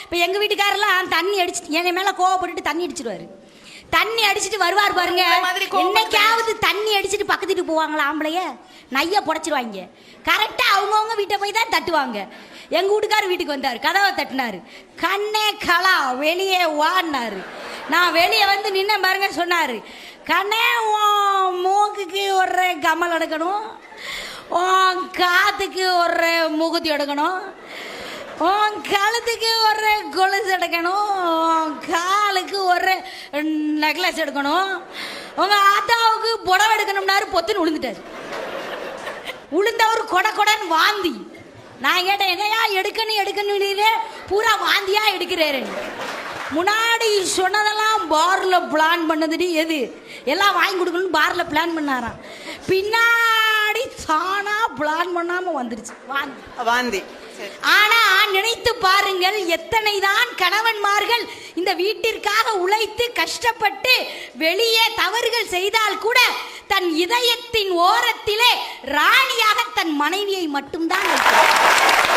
இப்போ எங்கள் வீட்டுக்காரெல்லாம் தண்ணி அடிச்சுட்டு என் மேலே கோவப்பட்டுட்டு தண்ணி அடிச்சிடுவாரு. தண்ணி அடிச்சுட்டு வருவார் பாருங்க, என்னைக்காவது தண்ணி அடிச்சுட்டு பக்கத்து வீட்டுக்கு போவாங்களா ஆம்பளைய நைய புடைச்சிருவாங்க. கரெக்டாக அவங்கவுங்க வீட்டை போய் தான் தட்டுவாங்க. எங்கள் வீட்டுக்காரர் வீட்டுக்கு வந்தார், கதவை தட்டினார். கண்ணே கலா வெளியே வான்னாரு. நான் வெளியே வந்து நின்ன பாருங்க, சொன்னார், கண்ணே உன் மூக்குக்கு ஒரு கமல் எடுக்கணும், உன் காத்துக்கு ஒரு மூக்குத்தி எடுக்கணும், உன் கழுத்துக்கு ஒரு கொலுசு எடுக்கணும், உன் காலுக்கு ஒரு நெக்லஸ் எடுக்கணும், உங்கள் ஆத்தாவுக்கு புடவை எடுக்கணும்னாரு. பொத்துன்னு விழுந்துட்டார். உளுந்தவர் கொடன்னு வாந்தி. நான் கேட்டேன், என்னையா எடுக்கணும் பூரா வாந்தியா எடுக்கிறாரு. முன்னாடி சொன்னதெல்லாம் பார்ல பிளான் பண்ணதுடி, எது எல்லாம் வாங்கி கொடுக்கணும்னு பார்ல பிளான் பண்ணாராம். பின்னாடி தானா பிளான் பண்ணாம வந்துருச்சு வாந்தி. ஆனா நினைத்து பாருங்கள், எத்தனைதான் கணவன்மார்கள் இந்த வீட்டிற்காக உழைத்து கஷ்டப்பட்டு வெளியே தவறுகள் செய்தால் கூட தன் இதயத்தின் ஓரத்திலே ராணியாக தன் மனைவியை மட்டும்தான் வைக்கிறார்.